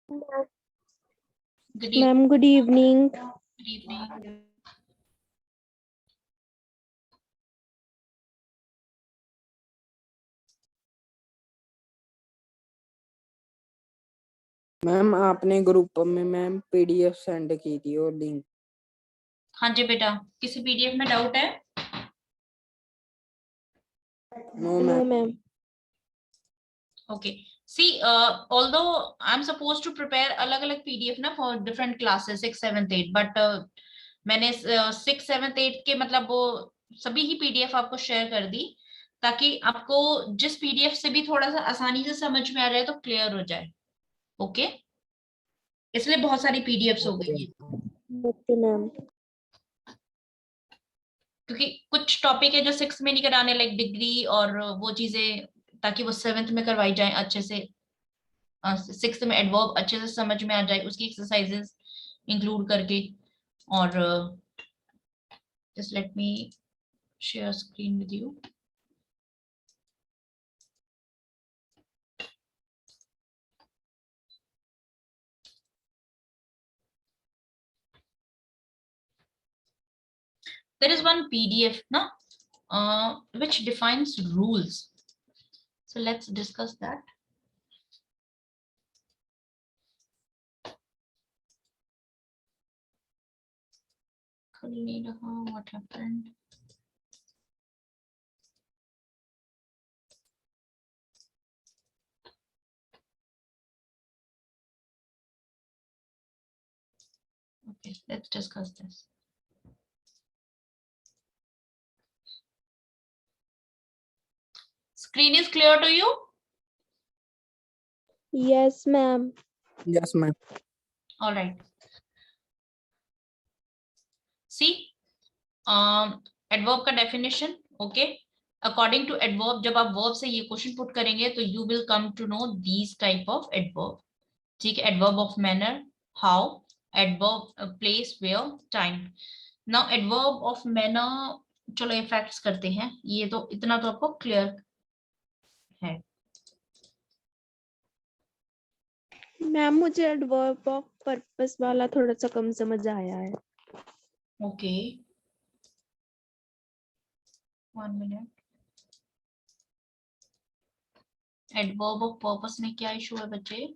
Good Ma'am, good evening. evening. Ma'am आपने group में ma'am PDF send की थी और लिंक। हाँ जी बेटा, किसी पीडीएफ में डाउट है? नो No, मैम। ma'am. Okay. See, although I'm supposed to prepare अलग-अलग पीडीएफ ना for different classes 6, 7, 8, but मैंने 6, 7, 8 के मतलब वो सभी ही पीडीएफ आपको शेयर कर दी ताकि आपको जिस पीडीएफ से भी थोड़ा सा आसानी से समझ में आ जाए तो क्लियर हो जाए। ओके, इसलिए बहुत सारी पीडीएफ्स हो गई हैं Okay, ma'am. क्योंकि कुछ टॉपिक है जो 6 में नहीं कराने, लाइक डिग्री और वो चीजें, ताकि वो 7th में करवाई जाए अच्छे से, 6th में एडवर्ब अच्छे से समझ में आ जाए, उसकी एक्सरसाइजेस इंक्लूड करके। और just let me share screen with you. There is one PDF na which defines rules, so let's discuss that. What happened? Okay, let's discuss this. Screen is clear to you? Yes, ma'am. Yes ma'am. All right. See, adverb का definition, okay? According to adverb, जब आप verb से ये question put करेंगे तो you will come to know these type of adverb. ठीक है, adverb of manner, how, adverb place, where, time. Now adverb of manner, चलो ये facts करते हैं, ये तो इतना तो आपको clear है। मैम मुझे एडवर्ब ऑफ पर्पस वाला थोड़ा सा कम समझ आया है। Okay, 1 minute. Adverb of purpose में क्या इशू है बच्चे?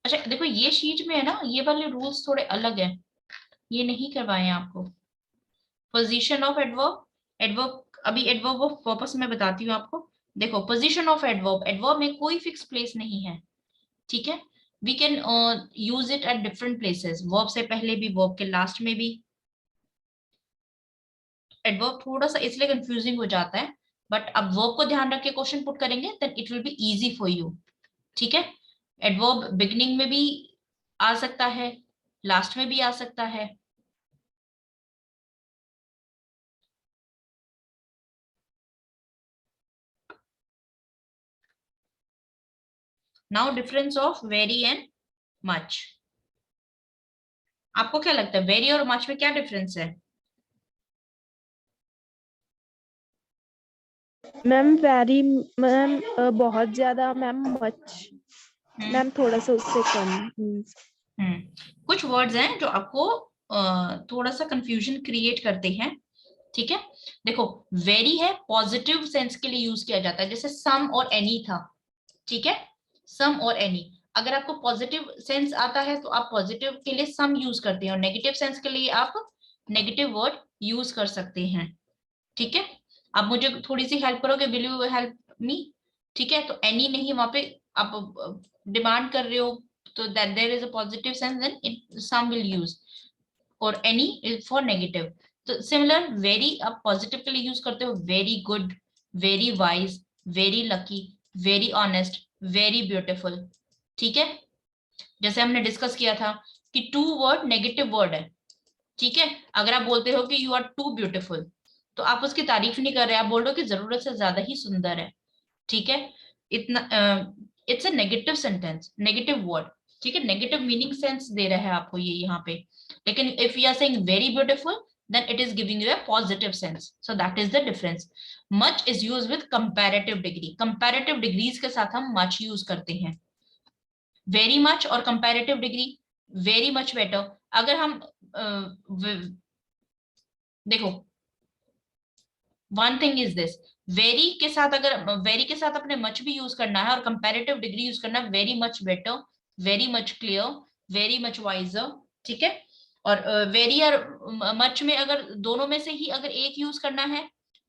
अच्छा देखो, ये शीट में है ना, ये वाले रूल्स थोड़े अलग हैं, ये नहीं करवाए हैं आपको। पोजीशन ऑफ एडवर्ब, एडवर्ब अभी एडवर्ब ऑफ पर्पस में बताती हूँ आपको। देखो, पोजीशन ऑफ एडवर्ब, एडवर्ब में कोई फिक्स प्लेस नहीं है, ठीक है। We can use it at different places, verb से पहले भी, वर्ब के लास्ट में भी। एडवर्ब थोड़ा सा इसलिए कंफ्यूजिंग हो जाता है, बट अब वर्ब को ध्यान रख के क्वेश्चन पुट करेंगे then it will be easy for you, ठीक है। एडवर्ब बिगिनिंग में भी आ सकता है, लास्ट में भी आ सकता है। Now difference of very and much, आपको क्या लगता है वेरी और मच में क्या डिफरेंस है? मैम वेरी, मैम बहुत ज्यादा, मैम मच, मैम थोड़ा सा उससे कम। कुछ वर्ड्स हैं जो आपको थोड़ा सा कंफ्यूजन क्रिएट करते हैं, ठीक है। देखो, वेरी है पॉजिटिव सेंस के लिए यूज किया जाता है, जैसे सम और एनी था, ठीक है। सम और एनी, अगर आपको पॉजिटिव सेंस आता है तो आप पॉजिटिव के लिए सम यूज करते हैं और नेगेटिव सेंस के लिए आप नेगेटिव वर्ड यूज कर सकते हैं, ठीक है। आप मुझे थोड़ी सी हेल्प करोगे, विल यू हेल्प मी? ठीक है, तो एनी नहीं, वहां पे आप डिमांड कर रहे हो, तो that there is a positive sense, then it some will use, और एनी इज फॉर नेगेटिव। तो सिमिलर, वेरी आप पॉजिटिव के लिए यूज करते हो, very good, very wise, very lucky, very honest, very beautiful, ठीक है। जैसे हमने डिस्कस किया था कि टू वर्ड नेगेटिव वर्ड है, ठीक है। अगर आप बोलते हो कि यू आर टू ब्यूटिफुल, तो आप उसकी तारीफ नहीं कर रहे, आप बोल रहे हो कि जरूरत से ज्यादा ही सुंदर है, ठीक है। इतना it's a negative sentence, negative word, ठीक है, नेगेटिव मीनिंग सेंस दे रहा है आपको ये यहाँ पे। लेकिन if you are saying very beautiful, then it is giving you a positive sense. So that is the difference. Much is used with comparative degree. Comparative degrees के साथ हम much use करते हैं। Very much और comparative degree, very much better. अगर हम देखो, one thing is this, very के साथ, अगर वेरी के साथ अपने मच भी यूज करना है और कंपैरेटिव डिग्री यूज करना है, very much better, very much clear, very much wiser, ठीक है। और वेरी और मच में अगर दोनों में से ही अगर एक यूज करना है,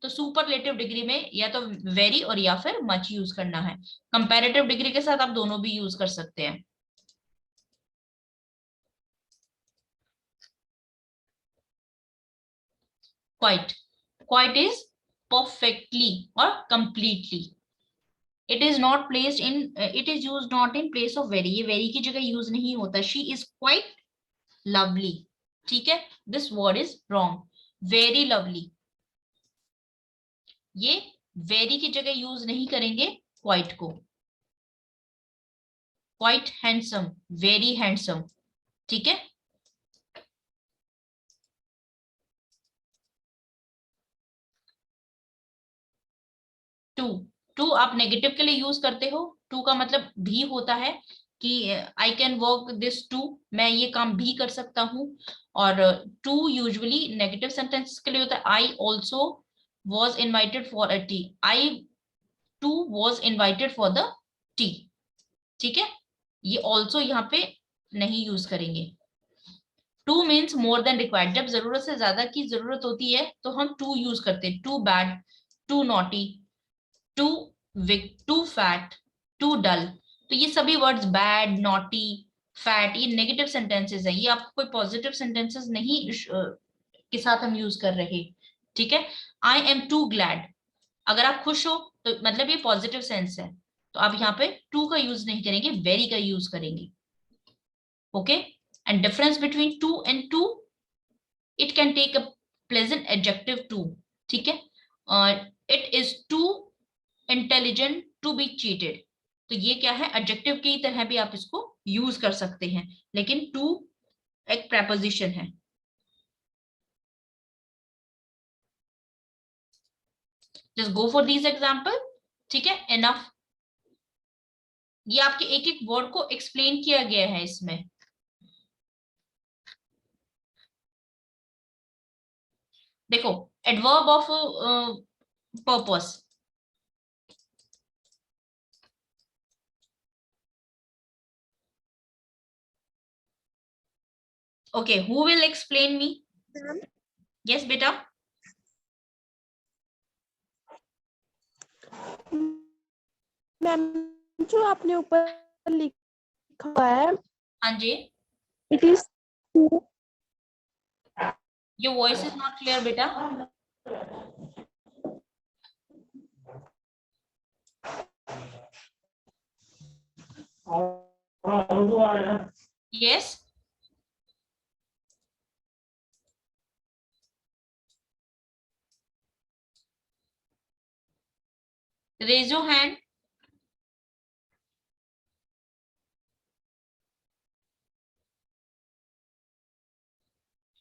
तो सुपरलेटिव डिग्री में या तो वेरी और या फिर मच यूज करना है। कंपैरेटिव डिग्री के साथ आप दोनों भी यूज कर सकते हैं। Quite, quite is perfectly or completely. It is not placed in it is used not in place of very, ये very की जगह यूज नहीं होता। she is quite lovely, ठीक है, this word is wrong, very lovely, ये very की जगह यूज नहीं करेंगे quite को। quite handsome, very handsome, ठीक है। टू, टू आप नेगेटिव के लिए यूज करते हो, टू का मतलब भी होता है कि I can work this too, मैं ये काम भी कर सकता हूँ। और टू यूजुअली नेगेटिव सेंटेंस के लिए होता है, I also was invited for a tea, I too was invited for the tea, ठीक है। ये ऑल्सो यहाँ पे नहीं यूज करेंगे। Too means more than required, जब जरूरत से ज्यादा की जरूरत होती है तो हम टू यूज करते हैं। Too bad, too naughty, too weak, too fat, too dull. तो ये सभी वर्ड्स बैड, नॉटी, फैट, ये नेगेटिव सेंटेंसेस हैं, ये आपको कोई पॉजिटिव सेंटेंसेस नहीं के साथ हम यूज कर रहे, ठीक है। आई एम टू ग्लैड, अगर आप खुश हो तो मतलब ये पॉजिटिव सेंस है, तो आप यहाँ पे टू का यूज नहीं करेंगे, वेरी का यूज करेंगे, okay. And difference between too and to, it can take a pleasant adjective too, ठीक है। It is too intelligent to be cheated, तो ये क्या है, एडजेक्टिव की तरह भी आप इसको यूज कर सकते हैं, लेकिन टू एक प्रेपोजिशन है। Just go for these example, ठीक है, इनफ। ये आपके एक एक वर्ड को एक्सप्लेन किया गया है इसमें। देखो, adverb of purpose, okay, who will explain me? Yes beta, ma'am जो आपने ऊपर लिखा हुआ है, हाँ जी, it is your voice is not clear beta। yes, raise your hand।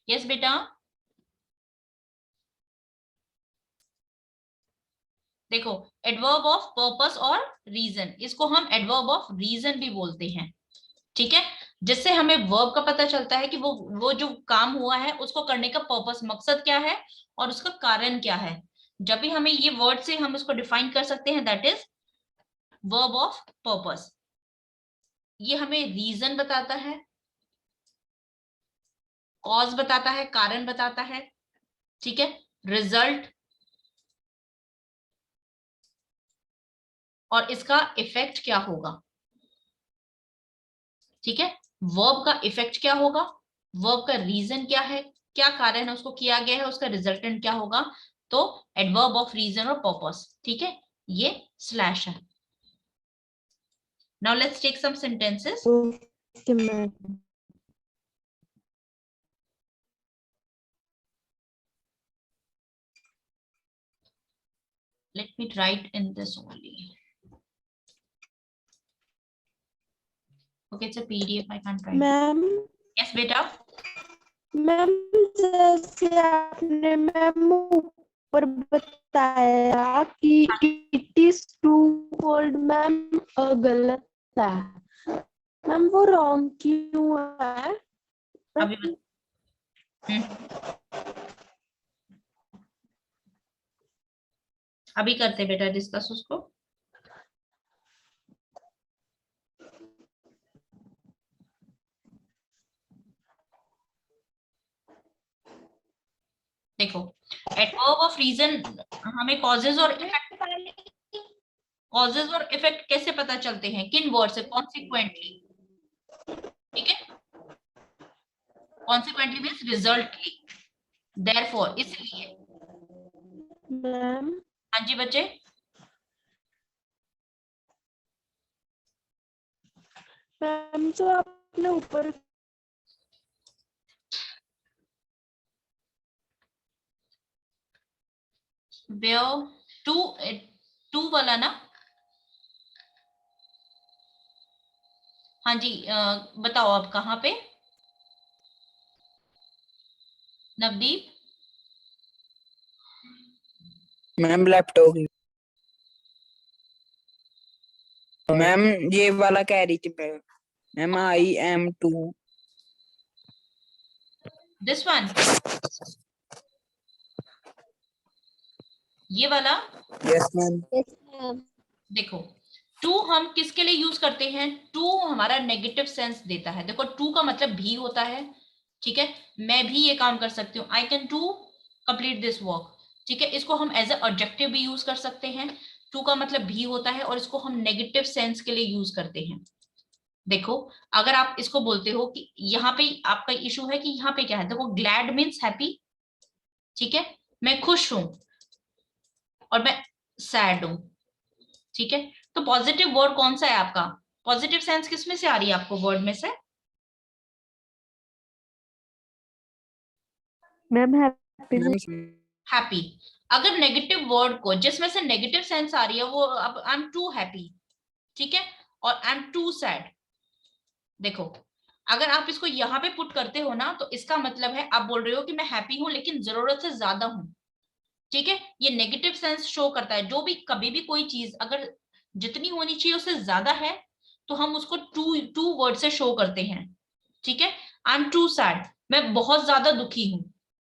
yes बेटा, देखो, एडवर्ब ऑफ पर्पस और रीजन, इसको हम एडवर्ब ऑफ रीजन भी बोलते हैं, ठीक है। जिससे हमें वर्ब का पता चलता है कि वो जो काम हुआ है उसको करने का पर्पस, मकसद क्या है और उसका कारण क्या है। जब भी हमें ये वर्ड से हम उसको डिफाइन कर सकते हैं, that is verb of purpose. ये हमें रीजन बताता है, कॉज बताता है, कारण बताता है, ठीक है, रिजल्ट, और इसका इफेक्ट क्या होगा, ठीक है। वर्ब का इफेक्ट क्या होगा, वर्ब का रीजन क्या है, क्या कारण है उसको किया गया है, उसका रिजल्टेंट क्या होगा। तो एडवर्ब ऑफ रीजन और पर्पस, ठीक है, ये स्लैश है। Now let's take some sentences. Okay, ma'am. Let me write in this only. Okay, it's a PDF. I can't write. Ma'am Yes, beta. Ma'am जैसे आपने मैम ऊपर बताया कि it is too cold ma'am गलत है ma'am, वो wrong क्यों है? अभी अभी करते बेटा डिस्कस उसको। देखो, एडवर्ब ऑफ रीजन हमें कॉजेज और इफेक्ट कैसे पता चलते हैं? किन वर्ड से? कॉन्सिक्वेंटली, ठीक है। कॉन्सिक्वेंटली मीन्स रिजल्टली, देयरफॉर, इसलिए। मैम हाँ जी बच्चे। मैम जो आपने ऊपर वेयर टू, टू वाला ना? हाँ जी, बताओ आप कहाँ पे? नवदीप? मैम लेफ्ट होगी मैम, ये वाला कह रही थी ma'am, I am too. This one, ये वाला। Yes ma'am. देखो, टू हम किसके लिए यूज करते हैं? टू हमारा नेगेटिव सेंस देता है। देखो, टू का मतलब भी होता है, ठीक है। मैं भी ये काम कर सकती हूँ, I can to complete this work, ठीक है। इसको हम एज ए ऑब्जेक्टिव भी यूज कर सकते हैं। टू का मतलब भी होता है और इसको हम नेगेटिव सेंस के लिए यूज करते हैं। देखो, अगर आप इसको बोलते हो कि यहाँ पे आपका इशू है कि यहाँ पे क्या है, देखो, ग्लैड मीन्स हैप्पी, ठीक है। मैं खुश हूं और मैं सैड हूं, ठीक है। तो पॉजिटिव वर्ड कौन सा है आपका? पॉजिटिव सेंस किस में से आ रही है आपको वर्ड में से? Ma'am happy ma'am happy. अगर नेगेटिव वर्ड को जिसमें से नेगेटिव सेंस आ रही है वो, अब आई एम टू हैप्पी, ठीक है, और आई एम टू सैड। देखो, अगर आप इसको यहाँ पे पुट करते हो ना, तो इसका मतलब है आप बोल रहे हो कि मैं हैप्पी हूं लेकिन जरूरत से ज्यादा हूं, ठीक है। ये नेगेटिव सेंस शो करता है। जो भी कभी भी कोई चीज अगर जितनी होनी चाहिए उससे ज्यादा है, तो हम उसको टू टू वर्ड से शो करते हैं, ठीक है। आई एम टू सैड, मैं बहुत ज्यादा दुखी हूं,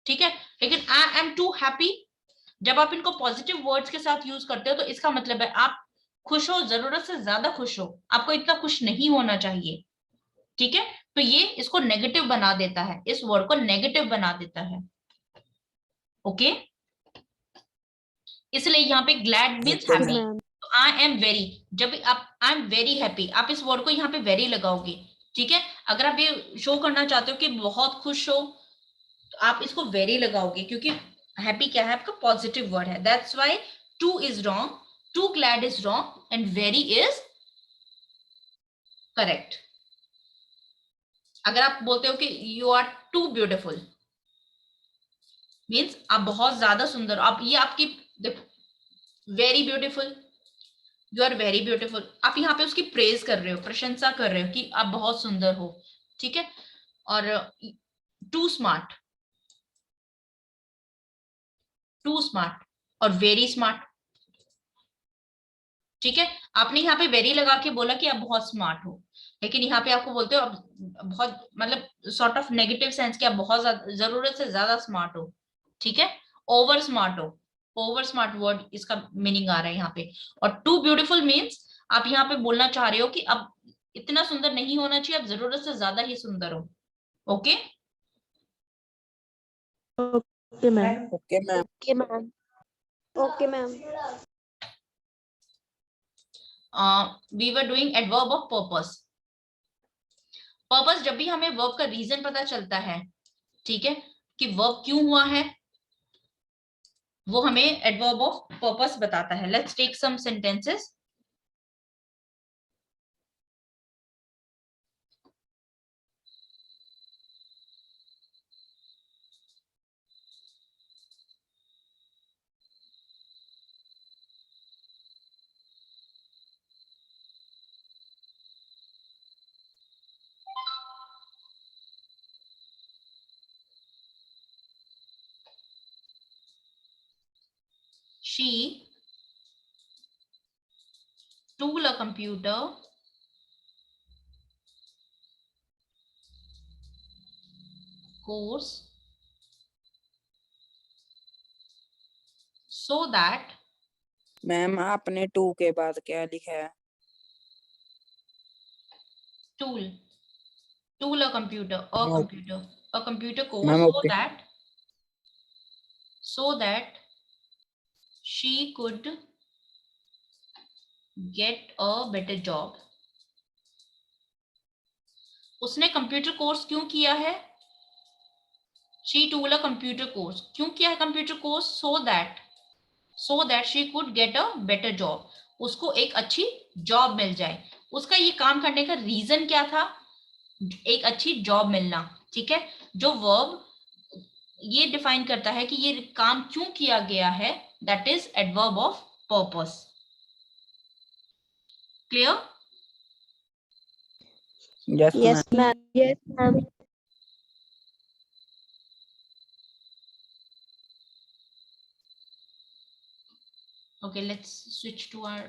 ठीक है। लेकिन आई एम टू हैप्पी, जब आप इनको पॉजिटिव वर्ड्स के साथ यूज करते हो तो इसका मतलब है आप खुश हो, जरूरत से ज्यादा खुश हो, आपको इतना खुश नहीं होना चाहिए, ठीक है। तो ये इसको नेगेटिव बना देता है, इस वर्ड को नेगेटिव बना देता है, ओके। इसलिए यहाँ पे glad means okay happy. Ma'am. Ma'am. तो आई एम वेरी, जब आप आई एम वेरी हैप्पी, आप इस वर्ड को यहाँ पे वेरी लगाओगे, ठीक है। अगर आप ये शो करना चाहते हो कि बहुत खुश हो, तो आप इसको वेरी लगाओगे, क्योंकि हैप्पी क्या है आपका? पॉजिटिव वर्ड है। That's why too is wrong, too glad is wrong and very is correct. अगर आप बोलते हो कि you are too beautiful, means आप बहुत ज्यादा सुंदर हो, आप ये आपकी, देखो, very beautiful, you are very beautiful, आप यहाँ पे उसकी प्रेज कर रहे हो, प्रशंसा कर रहे हो कि आप बहुत सुंदर हो, ठीक है। और टू स्मार्ट, टू स्मार्ट और वेरी स्मार्ट, ठीक है। आपने यहाँ पे वेरी लगा के बोला कि आप बहुत स्मार्ट हो, लेकिन यहाँ पे आपको बोलते हो आप बहुत, मतलब सॉर्ट ऑफ नेगेटिव सेंस कि आप बहुत जरूरत से ज्यादा स्मार्ट हो, ठीक है। ओवर स्मार्ट हो, ओवर स्मार्ट वर्ड इसका मीनिंग आ रहा है यहाँ पे। और टू ब्यूटीफुल मीन्स आप यहाँ पे बोलना चाह रहे हो कि अब इतना सुंदर नहीं होना चाहिए, आप जरूरत से ज्यादा ही सुंदर हो, okay. Okay ma'am. Okay ma'am. Okay ma'am. Okay ma'am. We were doing adverb of purpose. Purpose, जब भी हमें वर्ब का रीजन पता चलता है, ठीक है, कि वर्ब क्यों हुआ है, वो हमें एडवर्ब ऑफ पर्पस बताता है। Let's take some sentences. computer course so that ma'am आपने 2 के बाद क्या लिखा है? tool a computer course ma'am so okay. that she could get a better job. उसने कंप्यूटर कोर्स क्यों किया है? She took a computer course. क्यों किया है computer course? so that she could get a better job. उसको एक अच्छी जॉब मिल जाए। उसका ये काम करने का रीजन क्या था? एक अच्छी जॉब मिलना। ठीक है, जो वर्ब ये डिफाइन करता है कि ये काम क्यों किया गया है, that is adverb of purpose. Clear? Yes ma'am. Yes, ma'am. Okay, let's switch to our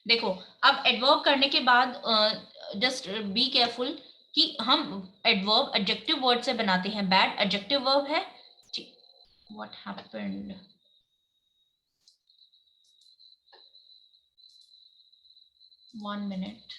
देखो, अब एडवर्ब करने के बाद जस्ट बी केयरफुल कि हम एडवर्ब एडजेक्टिव वर्ड से बनाते हैं। बैड एडजेक्टिव वर्ब है। What happened? One minute.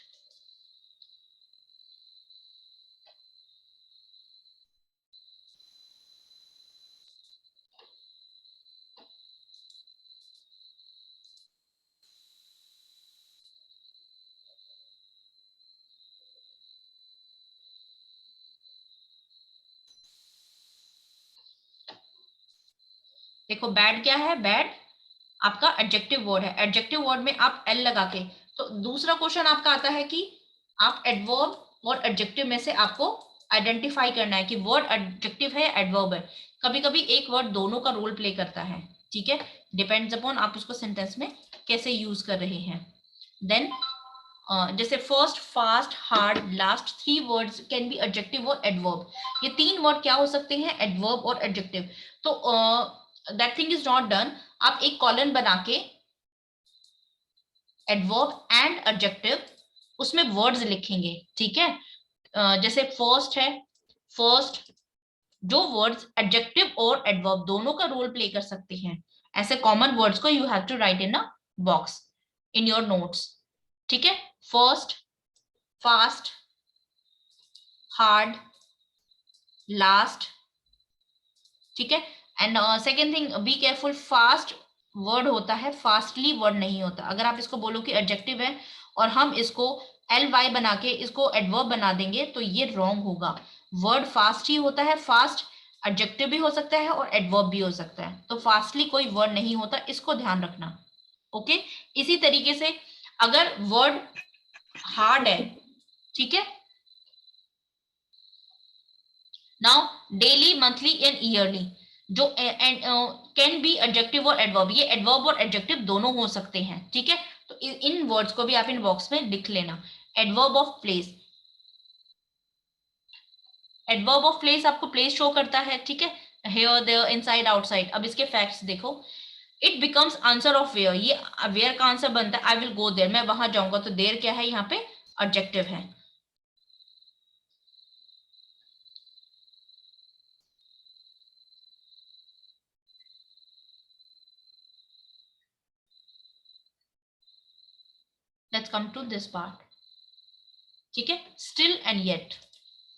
देखो, बैड क्या है? बैड आपका एडजेक्टिव वर्ड है। एडजेक्टिव वर्ड में आप एल लगा के, तो दूसरा क्वेश्चन आपका आता है कि आप एडवर्ब और एडजेक्टिव में से आपको आइडेंटिफाई करना है कि वर्ड एडजेक्टिव है या एडवर्ब है। कभी कभी एक वर्ड दोनों का रोल प्ले करता है। ठीक है, डिपेंड्स अपॉन आप उसको सेंटेंस में कैसे यूज कर रहे हैं। देन जैसे first, fast, hard, last, 3 words can be adjective और एडवर्ब। ये 3 वर्ड क्या हो सकते हैं? एडवर्ब और एडजेक्टिव। तो that thing is not done. आप एक कॉलन बना के एडवर्ब एंड एडजेक्टिव उसमें वर्ड्स लिखेंगे। ठीक है, जैसे फर्स्ट है, फर्स्ट जो वर्ड्स एडजेक्टिव और एडवर्ब दोनों का रोल प्ले कर सकते हैं, ऐसे कॉमन वर्ड्स को you have to write in a box in your notes. ठीक है, फर्स्ट, फास्ट, हार्ड, लास्ट। ठीक है, and second thing, be careful, fast word होता है, फास्टली वर्ड नहीं होता। अगर आप इसको बोलो कि एडजेक्टिव है और हम इसको एल वाई बना के इसको एडवर्ब बना देंगे तो ये रॉन्ग होगा। वर्ड फास्ट ही होता है। फास्ट एडजेक्टिव भी हो सकता है और एडवर्ब भी हो सकता है, तो फास्टली कोई वर्ड नहीं होता, इसको ध्यान रखना। ओके, इसी तरीके से अगर वर्ड हार्ड है, ठीक है, now daily, monthly and yearly जो कैन बी एडजेक्टिव और एडवर्ब, ये एडवर्ब और एडजेक्टिव दोनों हो सकते हैं। ठीक है, तो इन वर्ड्स को भी आप इन बॉक्स में लिख लेना। Adverb of place, adverb of place आपको प्लेस शो करता है। ठीक है, हियर, देयर, इनसाइड, आउटसाइड। अब इसके फैक्ट्स देखो। It becomes answer of where, ये वेयर का आंसर बनता है। आई विल गो देयर, मैं वहां जाऊंगा, तो देयर क्या है? यहाँ पे एडजेक्टिव है। Let's come to this part. ठीक है, स्टिल एंड येट,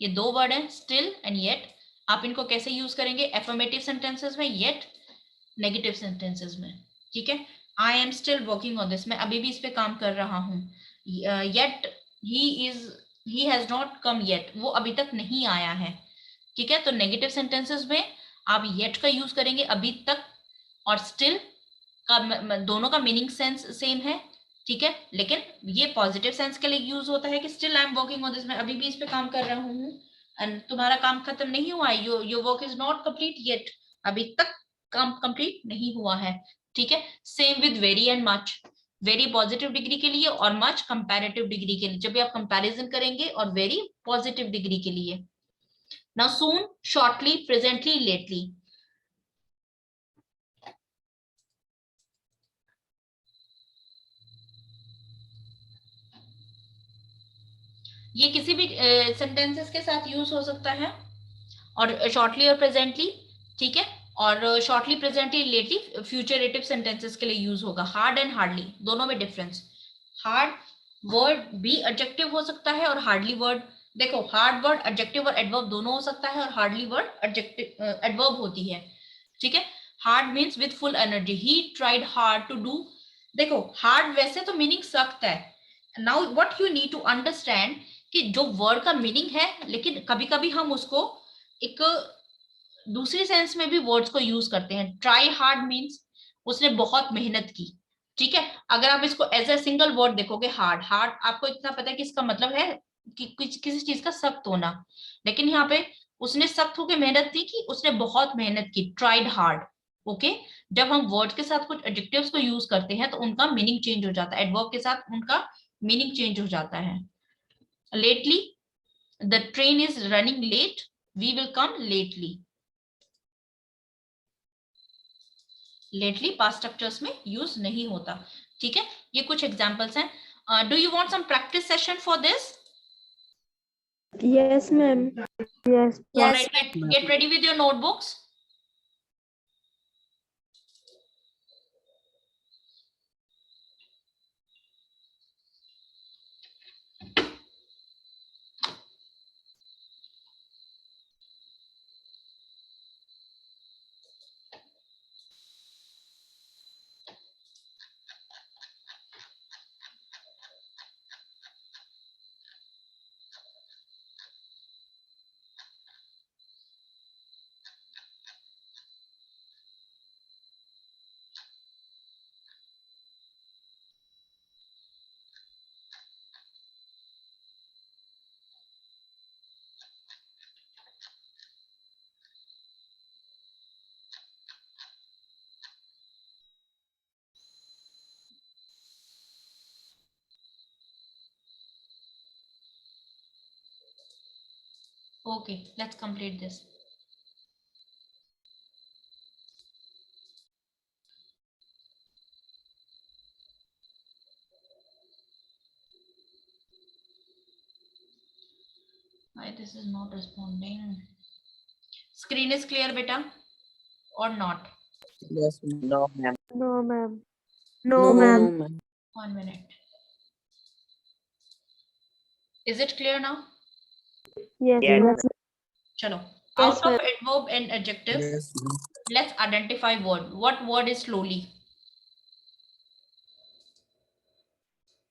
ये 2 वर्ड हैं, स्टिल एंड येट। आप इनको कैसे यूज करेंगे? एफर्मेटिव सेंटेंसेस में, येट नेगेटिव सेंटेंसेस में। ठीक है, I am still working on this, मैं अभी भी इस पे काम कर रहा हूँ। Yet, he has not come yet, वो अभी तक नहीं आया है। ठीक है, तो नेगेटिव सेंटेंसेस में आप येट का यूज करेंगे, अभी तक, और स्टिल का दोनों का मीनिंग सेंस सेम है। ठीक है, लेकिन ये पॉजिटिव सेंस के लिए यूज होता है कि still I am working on this, मैं अभी भी इस पे काम कर रहा हूँ, एंड तुम्हारा काम खत्म नहीं हुआ है, your work is not complete yet, अभी तक काम कंप्लीट नहीं हुआ है। ठीक है, same with very and much. Very positive degree के लिए और मच कंपैरेटिव डिग्री के लिए, जब भी आप कंपैरिजन करेंगे, और वेरी पॉजिटिव डिग्री के लिए। नाउ सून, शॉर्टली, प्रेजेंटली, लेटली, ये किसी भी सेंटेंसेस के साथ यूज हो सकता है, और शॉर्टली और प्रेजेंटली, ठीक है। और शॉर्टली, प्रेजेंटली, रिलेटिव, फ्यूचरेटिव सेंटेंसेस के लिए यूज होगा। हार्ड एंड हार्डली दोनों में डिफरेंस। हार्ड वर्ड भी एडजेक्टिव हो सकता है, और हार्डली वर्ड, देखो हार्ड वर्ड एडजेक्टिव और एडवर्ब दोनों हो सकता है, और हार्डली वर्ड एडजेक्टिव एडवर्ब होती है, ठीक है। Hard means with full energy, he tried hard to do. देखो हार्ड वैसे तो मीनिंग सख्त है। Now what you need to understand कि जो वर्ड का मीनिंग है, लेकिन कभी कभी हम उसको एक दूसरी सेंस में भी वर्ड्स को यूज करते हैं। ट्राई हार्ड मीन्स उसने बहुत मेहनत की, ठीक है। अगर आप इसको एज ए सिंगल वर्ड देखोगे, हार्ड, हार्ड आपको इतना पता है कि इसका मतलब है कि किसी चीज का सख्त होना, लेकिन यहाँ पे उसने सख्त होकर मेहनत की, कि उसने बहुत मेहनत की, ट्राइड हार्ड। ओके, जब हम वर्ड के साथ कुछ एडजेक्टिव्स को यूज करते हैं तो उनका मीनिंग चेंज हो जाता है, एडवर्ब के साथ उनका मीनिंग चेंज हो जाता है। Lately, the train is running late, we will come lately. Lately past structures में यूज नहीं होता, ठीक है। ये कुछ एग्जांपल्स हैं। Do you want some practice session for this? Yes, ma'am. Yes. Alright, get ready with your notebooks. Okay, let's complete this. Why this is not responding? Screen is clear, beta, or not? Yes, ma'am. No, ma'am. No, ma'am. No, ma'am. 1 minute. Is it clear now? Yes, Yeah. ma'am. Chalo. Yes, Out of ma'am. adverb and adjective, Yes, ma'am. let's identify word. What word is slowly?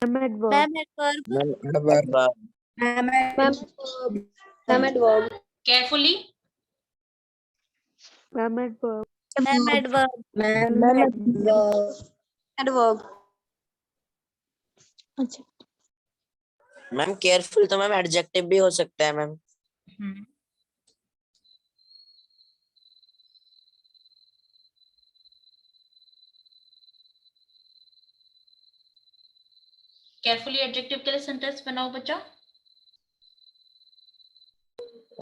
Ma'am, adverb. Ma'am, Adverb. adverb. Ma'am, adverb. Carefully. Ma'am, adverb. Ma'am, adverb. Ma'am, adverb. Adverb. अच्छा, ma'am careful तो ma'am adjective भी हो सकता है ma'am. Hmm. Carefully adjective के लिए sentence बनाओ बच्चा।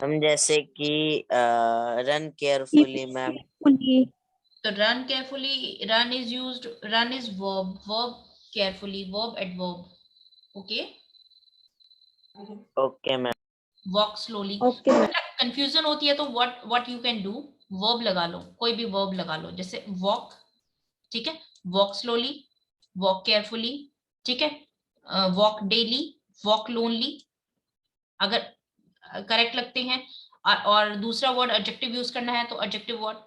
हम जैसे कि रन केयरफुली मैम। तो run carefully, run is used, run is verb, verb carefully, verb adverb, okay. Okay ma'am. Walk slowly. Okay, ma'am. Confusion होती है तो what you can do, verb लगा लो, कोई भी वर्ब लगा लो, जैसे वॉक, ठीक है, वॉक स्लोली, वॉक केयरफुली, ठीक है, वॉक डेली, वॉक लोनली, अगर करेक्ट लगते हैं। और दूसरा वर्ड एडजेक्टिव यूज करना है तो एडजेक्टिव वर्ड,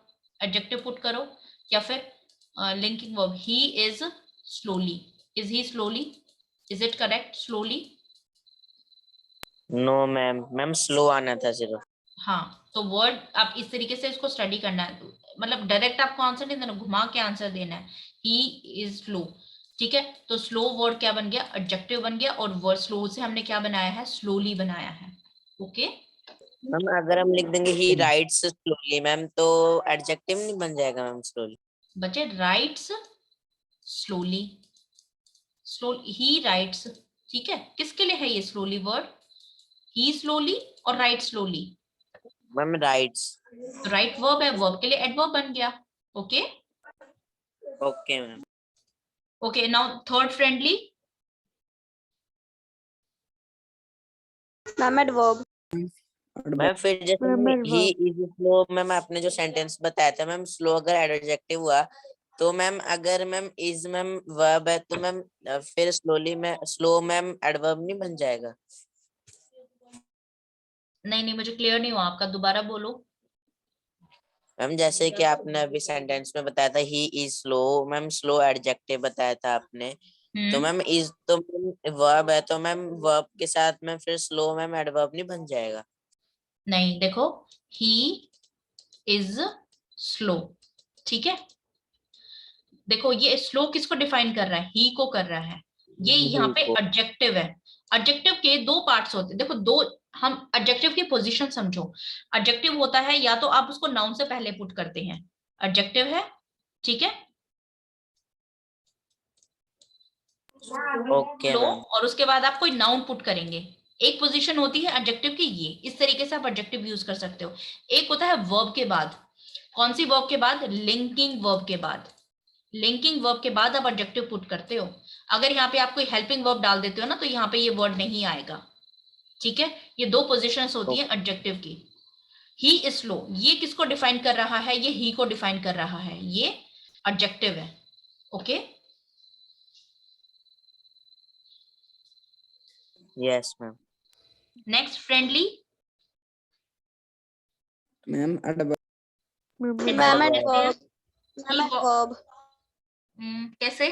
एडजेक्टिव पुट करो, या फिर linking verb, he is slowly, is he slowly, is it correct, slowly. No ma'am, ma'am slow आना था सिर्फ। हाँ, तो वर्ड आप इस तरीके से इसको स्टडी करना है, मतलब डायरेक्ट आपको आंसर नहीं देना, घुमा के आंसर देना है। ही इज स्लो, ठीक है, तो स्लो वर्ड क्या बन गया, एडजेक्टिव बन गया, और वर्ड स्लो से हमने क्या बनाया है, स्लोली बनाया है, ओके। मैम अगर हम लिख देंगे ही राइट्स स्लोली मैम तो एडजेक्टिव नहीं बन जाएगा मैम स्लोली। बच्चे राइट्स स्लोली, स्लो, ही राइट्स, ठीक है, किसके लिए है ये स्लोली वर्ड, ही स्लोली और राइट स्लोली, मैम राइट्स। तो राइट वर्ब है, वर्ब के लिए एडवर्ब बन गया, okay. Okay ma'am. Okay, now third friendly, ma'am adverb. Ma'am फिर जैसे ma'am he adverb। Is slow, ma'am आपने जो सेंटेंस बताया था मैम, स्लो अगर एडजेक्टिव हुआ तो मैम, अगर मैम इज मैम वर्ब है तो मैम फिर स्लोली में स्लो मैम एडवर्ब नहीं बन जाएगा? नहीं, मुझे क्लियर नहीं हुआ आपका, दोबारा बोलो। मैम जैसे कि आपने अभी सेंटेंस में बताया था he is slow, ma'am slow adjective बताया था आपने, तो मैम इज तो मैम वर्ब है, तो मैम वर्ब के साथ मैम फिर स्लो मैम एडवर्ब नहीं बन जाएगा? नहीं, देखो, ही इज स्लो, ठीक है। देखो, ये स्लो किसको डिफाइन कर रहा है? ही को कर रहा है। ये यहाँ पे एडजेक्टिव है। एडजेक्टिव के दो पार्ट्स होते हैं, देखो दो। हम एडजेक्टिव की पोजीशन समझो। एडजेक्टिव होता है या तो आप उसको नाउन से पहले पुट करते हैं, एडजेक्टिव है, ठीक है। Okay slow, ma'am. और उसके बाद आप कोई नाउन पुट करेंगे। एक पोजीशन होती है एडजेक्टिव की, ये इस तरीके से आप एडजेक्टिव यूज कर सकते हो। एक होता है वर्ब के बाद। कौन सी वर्ब के बाद? लिंकिंग वर्ब के बाद। लिंकिंग वर्ब के बाद आप एडजेक्टिव पुट करते हो। अगर यहाँ पे आप कोई हेल्पिंग वर्ब डाल देते हो ना, तो यहाँ पे ये वर्ड नहीं आएगा, ठीक है। ये दो पोजीशंस होती हैं एडजेक्टिव की। ही इज स्लो, ये किसको डिफाइन कर रहा है? ये ही को डिफाइन कर रहा है, ये एडजेक्टिव है। Okay, yes ma'am. Next, friendly. Ma'am adverb. Ma'am adverb. Ma'am ही एडवर्ब। कैसे?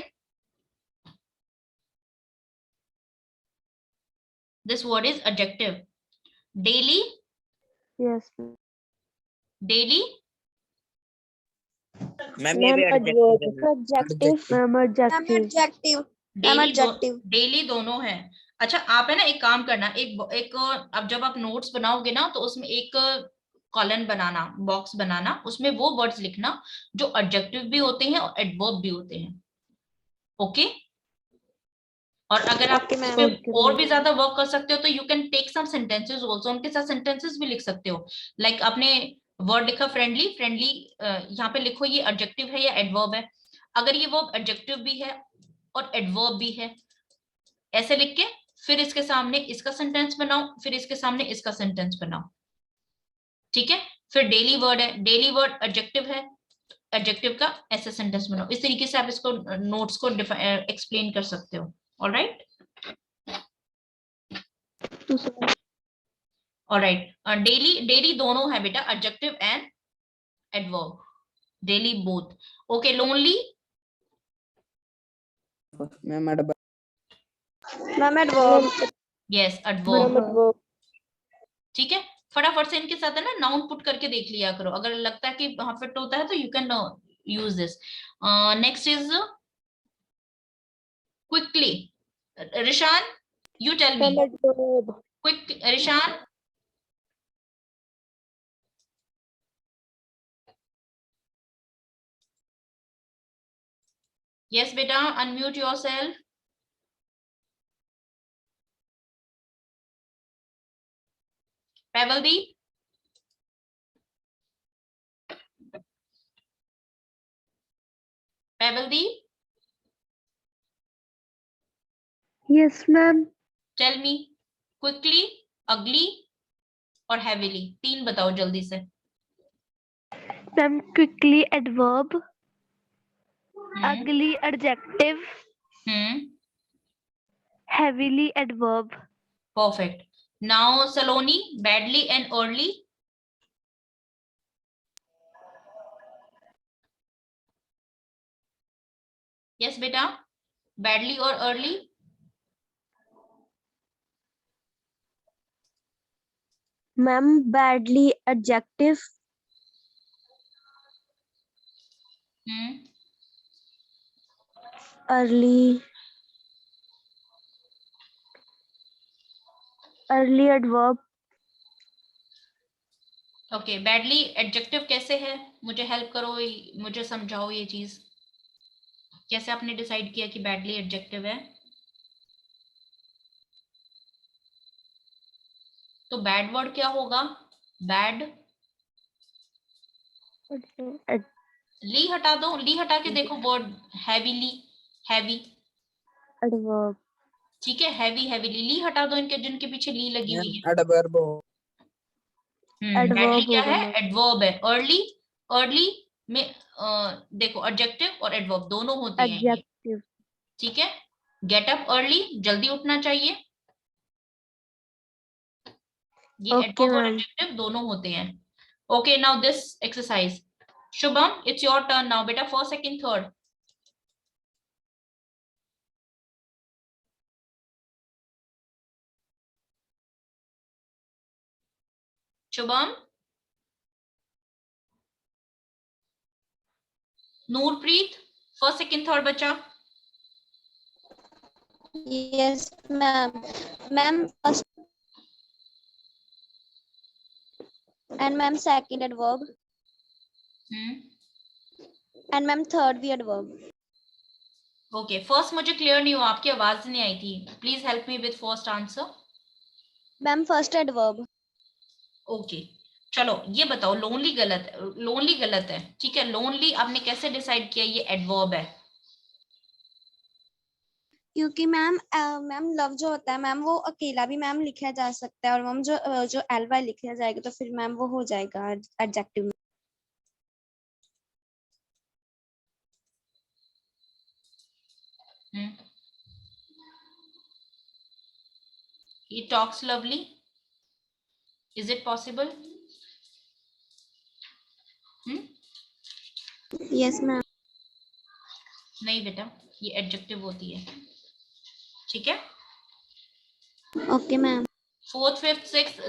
This word is adjective. Daily, yes daily, ma'am ये भी मैम एडजेक्टिव है adverb. Ma'am. Adjective ma'am ma'am adjective. Adjective. Ma'am daily adjective. Daily दोनों है। अच्छा, आप है ना एक काम करना, एक अब जब आप नोट्स बनाओगे ना, तो उसमें एक कॉलन बनाना, बॉक्स बनाना, उसमें वो वर्ड्स लिखना जो एडजेक्टिव भी होते हैं और एडवर्ब भी होते हैं। ओके, और अगर आप ओके इस मैम। पे ओके और मैम। भी ज्यादा वर्क कर सकते हो, तो you can take some sentences also, उनके साथ सेंटेंसेस भी लिख सकते हो। लाइक आपने वर्ड लिखा फ्रेंडली, फ्रेंडली यहाँ पे लिखो ये एडजेक्टिव है या एडवर्ब है। अगर ये वर्ब एडजेक्टिव भी है और एडवर्ब भी है, ऐसे लिख के फिर इसके सामने इसका सेंटेंस बनाओ, फिर इसके सामने इसका सेंटेंस बनाओ, ठीक है। फिर डेली वर्ड है, डेली वर्ड एडजेक्टिव है, एडजेक्टिव का ऐसे सेंटेंस बनाओ। इस तरीके से आप इसको नोट्स को एक्सप्लेन कर सकते हो। Alright, alright. डेली, डेली दोनों है बेटा, adjective and adverb, daily both. Okay, lonely. Ma'am adverb. Ma'am adverb. Yes, ma'am adverb, adverb. ठीक है। फटाफट से इनके साथ है ना नाउन पुट करके देख लिया करो, अगर लगता है कि हाँ फिट होता है तो you can use this. Next is quickly. Rishan, you tell me. Ma'am adverb. Quick, Rishan. Yes, beta, unmute yourself. Pavaldeep. Pavaldeep, yes ma'am. tell me. Quickly, ugly और heavily, तीन बताओ जल्दी से। Ma'am quickly adverb, ugly adjective, heavily adverb. Perfect. Now Saloni, badly and early. Yes beta, badly or early. Ma'am, badly adjective, early adverb. Okay, badly adjective कैसे है? मुझे help करो, मुझे समझाओ ये चीज, कैसे आपने डिसाइड किया कि बैडली एडजेक्टिव है? तो बैड वर्ड क्या होगा? बैड, ली हटा दो, ली हटा के देखो वर्ड हैवीली, हैवी, Adverb. ठीक है, हैवी हैवीली, ली हटा दो इनके जिनके पीछे ली लगी हुई है। एडवर्ब हो बैडली Adverb क्या होगा है? मैम। एडवर्ब है। अर्ली, अर्ली में देखो एडजेक्टिव और एडवर्ब दोनों होते हैं ये, Adjective. ठीक है। गेट अप अर्ली, जल्दी उठना चाहिए, ये Okay एडवर्ब और मैम। एडजेक्टिव दोनों होते हैं। Okay, now this exercise, Shubham it's your turn now बेटा, first second third. Shubham, Noorpreet first second third बच्चा। Yes, ma'am. Ma'am, first and ma'am second adverb and ma'am third the adverb. Okay, first मुझे clear नहीं हुआ, आपकी आवाज नहीं आई थी, please help me with first answer. Ma'am, first adverb. Okay, चलो ये बताओ, लोनली गलत है, लोनली गलत है, ठीक है। लोनली आपने कैसे डिसाइड किया ये एडवर्ब है? क्योंकि मैम मैम लव जो होता है मैम वो अकेला भी मैम लिखा जा सकता है, और मैम जो एलवाई लिखा जाएगा तो फिर मैम वो हो जाएगा adjective. He talks lovely, is it possible? Yes ma'am. नहीं बेटा, ये एडजेक्टिव होती है, ठीक है। Okay ma'am. Fourth fifth six,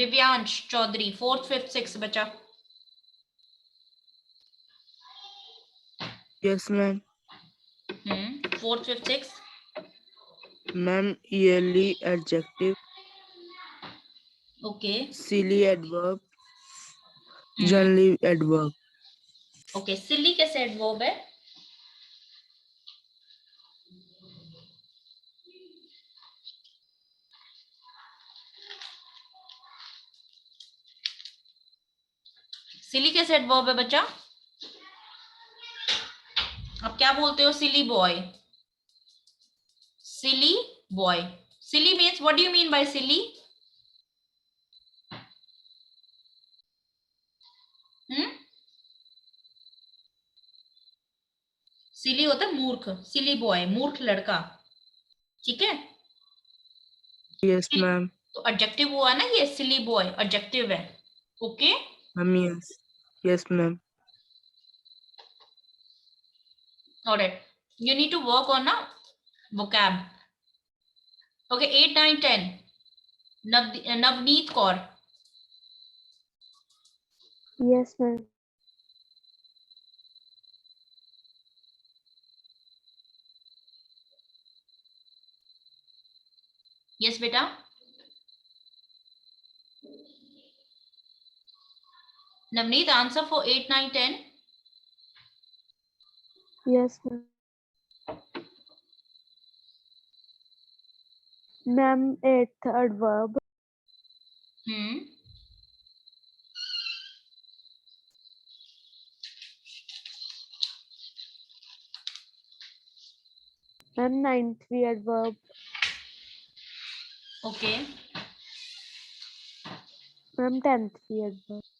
Divyansh Chaudhary fourth fifth six बचा। Yes ma'am. Fourth fifth six ma'am early adjective, okay silly adverb, generally adverb. Okay, silly कैसे adverb है? सिली कैसे एडवर्ब है बच्चा? आप क्या बोलते हो? Silly boy, silly boy. Silly means, what do you mean by silly? Silly होता है मूर्ख, सिली बॉय मूर्ख लड़का, ठीक है। Yes ma'am. तो एडजेक्टिव हुआ ना ये, सिली बॉय एडजेक्टिव है, okay. Ma'am yes, yes ma'am. Alright, you need to work on a vocab. Okay, 8, 9, 10. Navneet Kaur. Yes ma'am. Yes beta. Navneet, answer for 8, 9, 10. Yes ma'am. Ma'am eighth adverb, ma'am ninth भी adverb, Okay. Ma'am 10th भी adverb।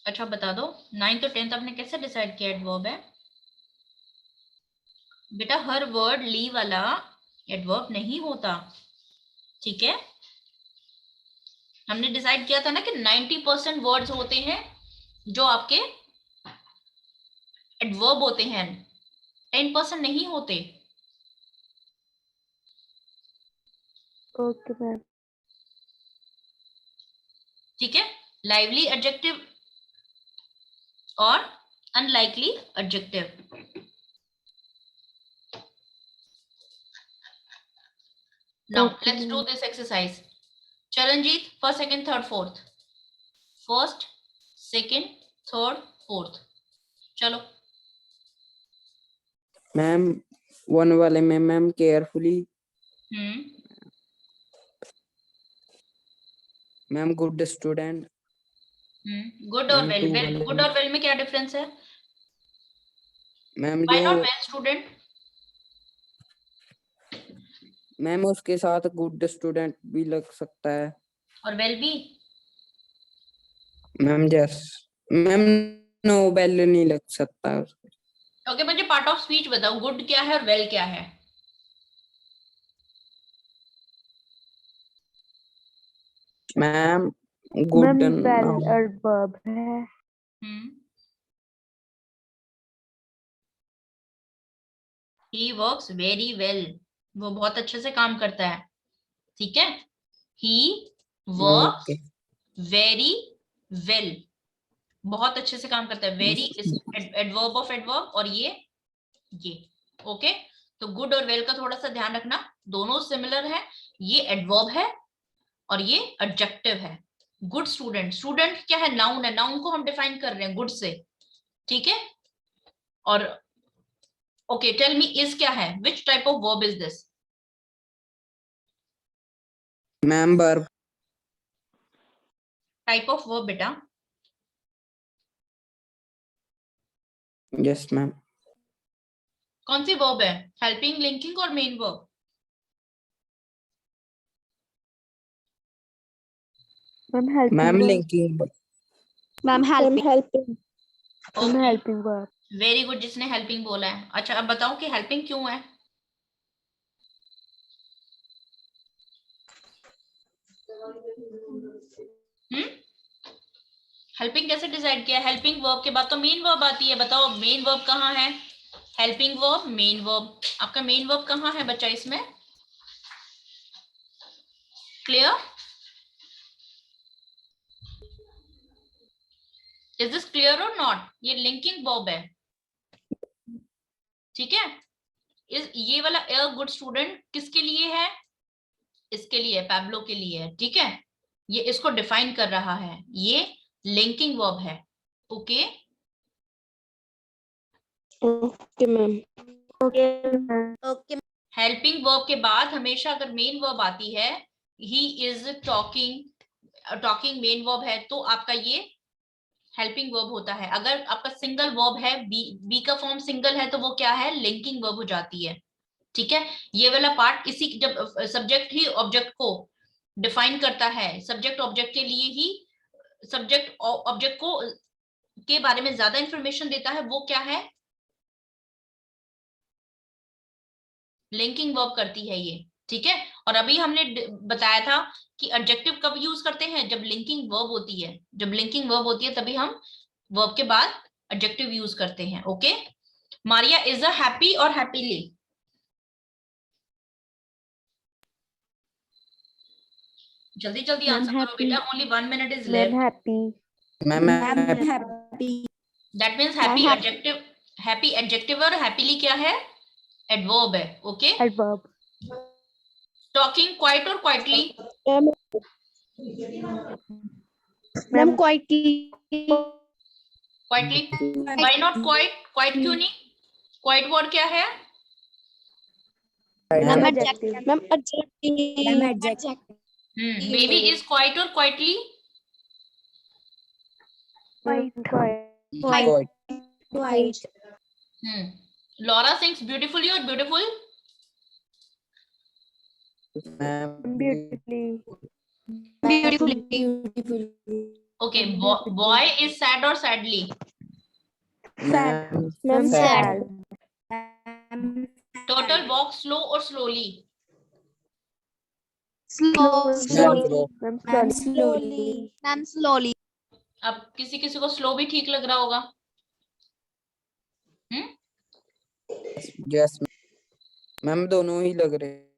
अच्छा बता दो, 9th और 10th आपने कैसे decide किया adverb है? बेटा हर वर्ड ली वाला एडवर्ब नहीं होता, ठीक है। हमने डिसाइड किया था ना कि 90% वर्ड्स होते हैं जो आपके एडवर्ब होते हैं, 10% नहीं होते। Okay ma'am. ठीक है, लाइवली एडजेक्टिव और unlikely adjective. Now Okay, let's do ma'am. this exercise. Charanjit, first, second, third, fourth. First, second, third, fourth. चलो। मैम वन वाले में ma'am carefully, ma'am good student. Good और मैम वेल, टू वाले good और well में क्या difference है? Ma'am Why जो not well student? मैम उसके साथ गुड स्टूडेंट भी लग सकता है। और वेल भी? Ma'am yes ma'am, no well नहीं लग सकता। ओके, मुझे पार्ट ऑफ स्पीच बताओ, गुड क्या है और वेल क्या है? Ma'am ma'am good well adverb है। ही वर्क्स वेरी वेल, वो बहुत अच्छे से काम करता है, ठीक है। He works okay very well, बहुत अच्छे से काम करता है। Very is adverb of adverb, और ये ओके। तो गुड और वेल का थोड़ा सा ध्यान रखना, दोनों सिमिलर है। ये एडवर्ब है और ये एडजेक्टिव है। गुड स्टूडेंट, स्टूडेंट क्या है? नाउन है, नाउन को हम डिफाइन कर रहे हैं गुड से, ठीक है। और ओके, टेल मी इज क्या है? Which type of verb is this? Ma'am verb. Type of verb बेटा? Yes ma'am. कौन सी वर्ब है? हेल्पिंग, लिंकिंग और main verb? Ma'am helping ma'am verb. Linking. Ma'am ma'am helping. Helping. Ma'am okay, helping verb. Very good, जिसने helping बोला है। अच्छा, अब बताओ कि हेल्पिंग क्यों है? हेल्पिंग कैसे डिसाइड किया? हेल्पिंग वर्ब के बाद तो मेन वर्ब आती है, बताओ मेन वर्ब कहाँ है? हेल्पिंग वर्ब, मेन वर्ब, आपका मेन वर्ब कहाँ है बच्चा इसमें? क्लियर? इज दिस क्लियर और नॉट? ये लिंकिंग वर्ब है, ठीक है। ये वाला ए गुड स्टूडेंट किसके लिए है? इसके लिए, पैब्लो के लिए है, ठीक है। ये इसको डिफाइन कर रहा है, ये लिंकिंग वर्ब है, okay. Okay ma'am. Okay. Helping verb के बाद हमेशा अगर मेन वर्ब आती है, he is talking, talking main verb है, तो आपका ये हेल्पिंग वर्ब होता है। अगर आपका सिंगल वर्ब है, बी का फॉर्म सिंगल है, तो वो क्या है? लिंकिंग वर्ब हो जाती है, ठीक है। ये वाला पार्ट इसी, जब सब्जेक्ट ही ऑब्जेक्ट को डिफाइन करता है, सब्जेक्ट ऑब्जेक्ट के लिए ही, सब्जेक्ट ऑब्जेक्ट को के बारे में ज्यादा इंफॉर्मेशन देता है, वो क्या है? लिंकिंग वर्ब करती है ये, ठीक है। और अभी हमने बताया था कि एडजेक्टिव कब यूज करते हैं? जब लिंकिंग वर्ब होती है, जब लिंकिंग वर्ब होती है तभी हम वर्ब के बाद एडजेक्टिव यूज करते हैं, okay. Maria is a happy और हैप्पीली? जल्दी जल्दी मैम आंसर करो हैप्पी। बेटा, only 1 minute is ma'am left. Happy. Ma'am happy. That means ma'am happy happy. Adjective, happy adjective और हैप्पीली क्या है? एडवर्ब है, ओके। एडवर्ब। टॉकिंग क्वाइट और quietly? Ma'am quietly. Quietly, why not quite? Quite क्यों नहीं? Quite word क्या है? Ma'am adjective. Ma'am adjective. Baby is quite और quietly? White. White. Laura sings beautifully और beautiful? Beautifully. Beautifully. Okay, boy is sad और sadly? Ma'am Sad. Sad. Turtle walk slow और slowly? Slowly. Ma'am slowly. Ma'am, slowly. अब किसी किसी को slow भी ठीक लग रहा होगा। यस मैम, दोनों ही लग रहे हैं।